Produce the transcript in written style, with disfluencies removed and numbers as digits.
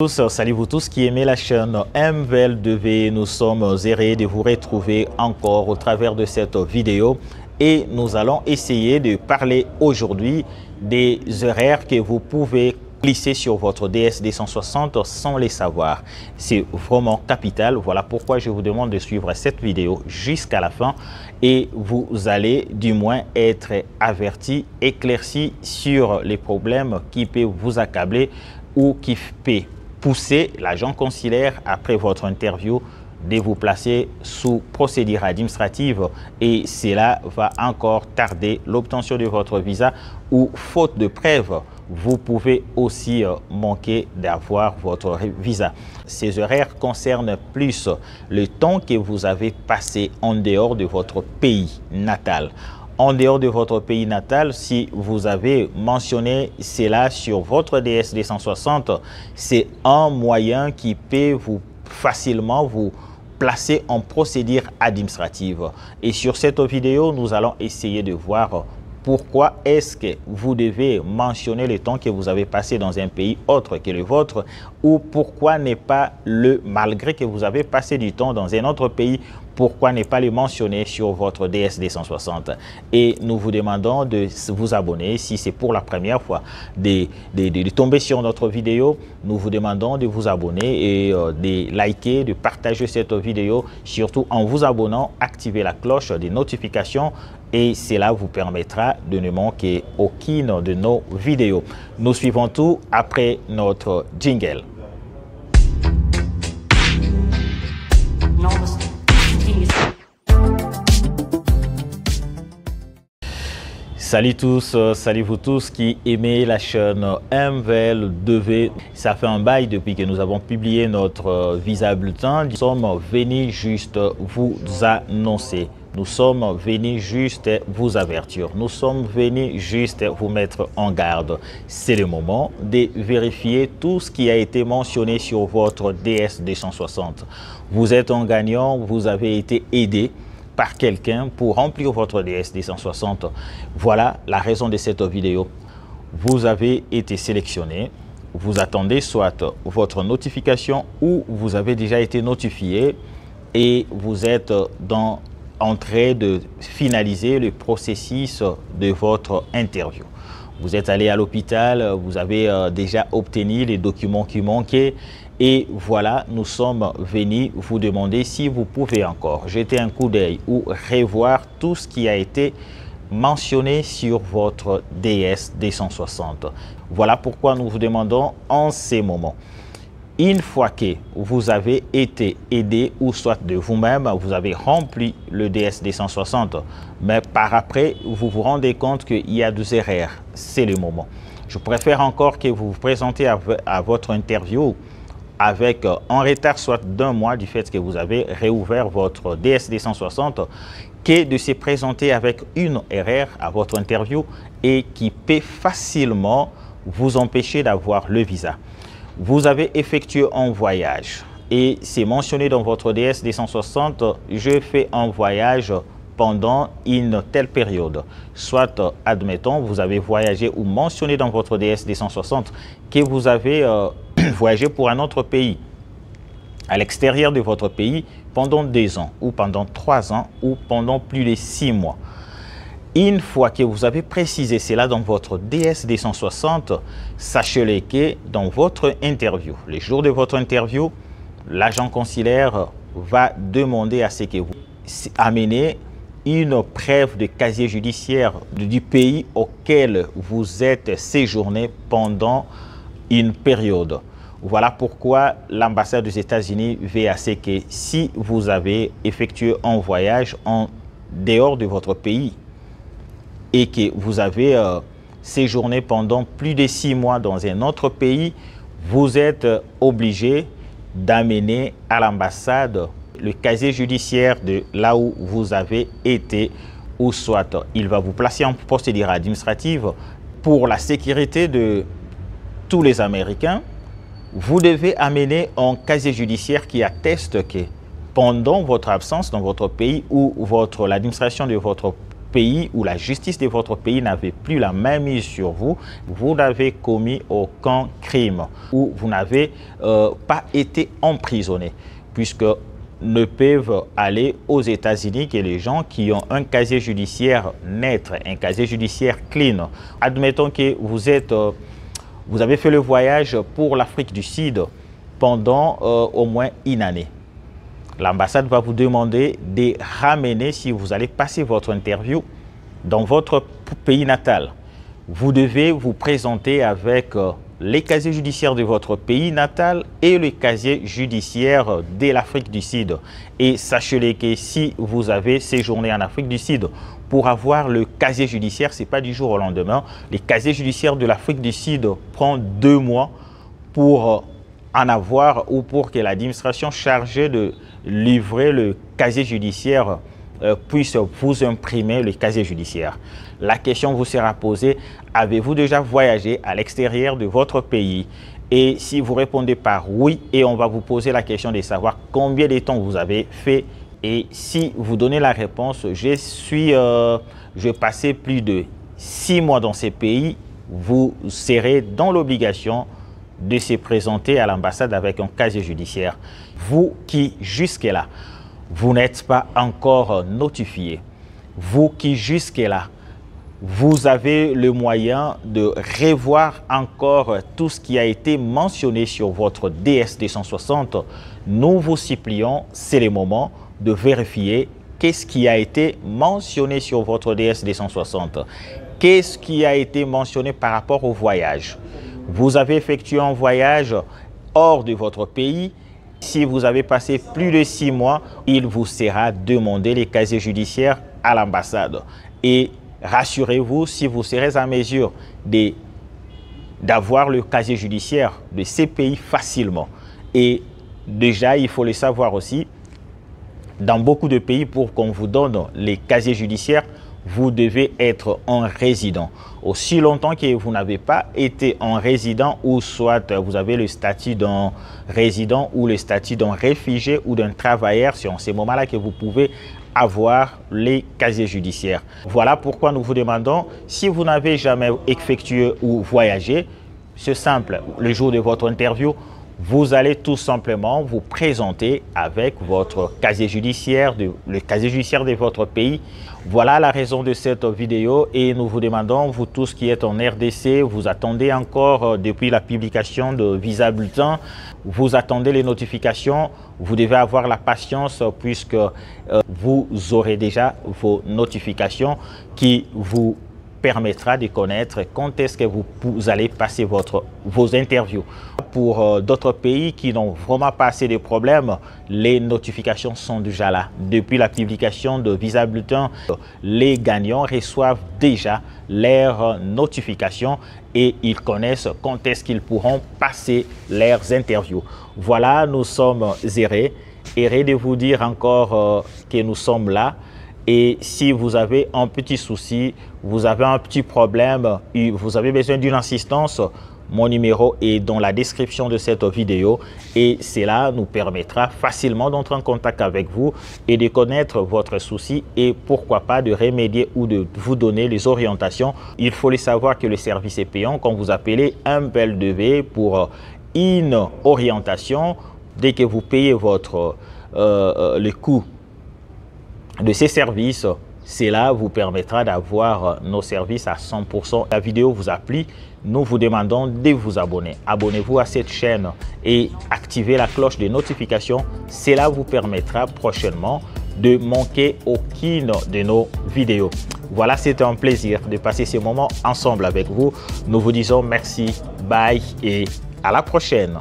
Salut vous tous qui aimez la chaîne MVL2V. Nous sommes heureux de vous retrouver encore au travers de cette vidéo et nous allons essayer de parler aujourd'hui des horaires que vous pouvez glisser sur votre DS260 sans les savoir. C'est vraiment capital. Voilà pourquoi je vous demande de suivre cette vidéo jusqu'à la fin et vous allez du moins être averti, éclairci sur les problèmes qui peuvent vous accabler ou qui peuvent pousser l'agent consulaire après votre interview de vous placer sous procédure administrative et cela va encore tarder l'obtention de votre visa ou faute de preuve, vous pouvez aussi manquer d'avoir votre visa. Ces horaires concernent plus le temps que vous avez passé en dehors de votre pays natal. En dehors de votre pays natal, si vous avez mentionné cela sur votre DS260, c'est un moyen qui peut vous facilement vous placer en procédure administrative. Et sur cette vidéo, nous allons essayer de voir pourquoi est-ce que vous devez mentionner le temps que vous avez passé dans un pays autre que le vôtre ou pourquoi n'est pas malgré que vous avez passé du temps dans un autre pays, pourquoi ne pas le mentionner sur votre DS260. Et nous vous demandons de vous abonner si c'est pour la première fois de tomber sur notre vidéo. Nous vous demandons de vous abonner et de liker, de partager cette vidéo, surtout en vous abonnant, activer la cloche des notifications et cela vous permettra de ne manquer aucune de nos vidéos. Nous suivons tout après notre jingle. Salut tous, salut vous tous qui aimez la chaîne MVL2V. Ça fait un bail depuis que nous avons publié notre visa bulletin. Nous sommes venus juste vous annoncer. Nous sommes venus juste vous avertir. Nous sommes venus juste vous mettre en garde. C'est le moment de vérifier tout ce qui a été mentionné sur votre DS260. Vous êtes un gagnant, vous avez été aidé par quelqu'un pour remplir votre DS260. Voilà la raison de cette vidéo. Vous avez été sélectionné. Vous attendez soit votre notification ou vous avez déjà été notifié et vous êtes en train de finaliser le processus de votre interview. Vous êtes allé à l'hôpital, vous avez déjà obtenu les documents qui manquaient et voilà, nous sommes venus vous demander si vous pouvez encore jeter un coup d'œil ou revoir tout ce qui a été mentionné sur votre DS260. Voilà pourquoi nous vous demandons en ces moments. Une fois que vous avez été aidé ou soit de vous-même, vous avez rempli le DS260, mais par après, vous vous rendez compte qu'il y a des erreurs. C'est le moment. Je préfère encore que vous vous présentez à votre interview avec un retard soit d'un mois du fait que vous avez réouvert votre DS260 que de se présenter avec une erreur à votre interview et qui peut facilement vous empêcher d'avoir le visa. Vous avez effectué un voyage et c'est mentionné dans votre DS260, je fais un voyage pendant une telle période. Soit, admettons, vous avez voyagé ou mentionné dans votre DS260 que vous avez voyagé pour un autre pays, à l'extérieur de votre pays, pendant 2 ans ou pendant 3 ans ou pendant plus de 6 mois. Une fois que vous avez précisé cela dans votre DS260, sachez-le que dans votre interview, le jour de votre interview, l'agent consulaire va demander à ce que vous ameniez une preuve de casier judiciaire du pays auquel vous êtes séjourné pendant une période. Voilà pourquoi l'ambassade des États-Unis veut à ce que si vous avez effectué un voyage en dehors de votre pays, et que vous avez séjourné pendant plus de 6 mois dans un autre pays, vous êtes obligé d'amener à l'ambassade le casier judiciaire de là où vous avez été, ou soit il va vous placer en procédure administrative. Pour la sécurité de tous les Américains, vous devez amener un casier judiciaire qui atteste que pendant votre absence dans votre pays ou l'administration de votre pays ou la justice de votre pays n'avait plus la main mise sur vous, vous n'avez commis aucun crime ou vous n'avez pas été emprisonné, puisque ne peuvent aller aux États-Unis que les gens qui ont un casier judiciaire net, un casier judiciaire clean. Admettons que vous avez fait le voyage pour l'Afrique du Sud pendant au moins une année. L'ambassade va vous demander de ramener, si vous allez passer votre interview dans votre pays natal, vous devez vous présenter avec les casiers judiciaires de votre pays natal et le casier judiciaire de l'Afrique du Sud. Et sachez que si vous avez séjourné en Afrique du Sud, pour avoir le casier judiciaire, ce n'est pas du jour au lendemain. Les casiers judiciaires de l'Afrique du Sud prennent 2 mois pour en avoir ou pour que l'administration chargée de livrer le casier judiciaire puisse vous imprimer le casier judiciaire. La question vous sera posée, avez-vous déjà voyagé à l'extérieur de votre pays? Et si vous répondez par oui, et on va vous poser la question de savoir combien de temps vous avez fait. Et si vous donnez la réponse, je passais plus de 6 mois dans ces pays, vous serez dans l'obligation de se présenter à l'ambassade avec un casier judiciaire. Vous qui jusque-là, vous n'êtes pas encore notifié. Vous qui jusque-là, vous avez le moyen de revoir encore tout ce qui a été mentionné sur votre DS-260. Nous vous supplions, c'est le moment de vérifier qu'est-ce qui a été mentionné sur votre DS-260. Qu'est-ce qui a été mentionné par rapport au voyage? Vous avez effectué un voyage hors de votre pays. Si vous avez passé plus de 6 mois, il vous sera demandé les casiers judiciaires à l'ambassade. Et rassurez-vous, si vous serez en mesure d'avoir le casier judiciaire de ces pays facilement. Et déjà, il faut le savoir aussi, dans beaucoup de pays, pour qu'on vous donne les casiers judiciaires, vous devez être un résident. Aussi longtemps que vous n'avez pas été un résident, ou soit vous avez le statut d'un résident ou le statut d'un réfugié ou d'un travailleur, c'est en ces moments-là que vous pouvez avoir les casiers judiciaires. Voilà pourquoi nous vous demandons, si vous n'avez jamais effectué ou voyagé, c'est simple, le jour de votre interview, vous allez tout simplement vous présenter avec votre casier judiciaire, le casier judiciaire de votre pays. Voilà la raison de cette vidéo et nous vous demandons, vous tous qui êtes en RDC, vous attendez encore depuis la publication de Visa Bulletin, vous attendez les notifications, vous devez avoir la patience puisque vous aurez déjà vos notifications qui vous permettra de connaître quand est-ce que vous allez passer vos interviews. Pour d'autres pays qui n'ont vraiment pas assez de problèmes, les notifications sont déjà là. Depuis la publication de Visa Bulletin, les gagnants reçoivent déjà leurs notifications et ils connaissent quand est-ce qu'ils pourront passer leurs interviews. Voilà, nous sommes heureux de vous dire encore que nous sommes là. Et si vous avez un petit souci, vous avez un petit problème, vous avez besoin d'une assistance, mon numéro est dans la description de cette vidéo et cela nous permettra facilement d'entrer en contact avec vous et de connaître votre souci et pourquoi pas de remédier ou de vous donner les orientations. Il faut le savoir que le service est payant quand vous appelez MVL2V pour une orientation. Dès que vous payez le coût de ces services, cela vous permettra d'avoir nos services à 100%. La vidéo vous a plu, nous vous demandons de vous abonner. Abonnez-vous à cette chaîne et activez la cloche de notification. Cela vous permettra prochainement de manquer aucune de nos vidéos. Voilà, c'était un plaisir de passer ce moment ensemble avec vous. Nous vous disons merci, bye et à la prochaine.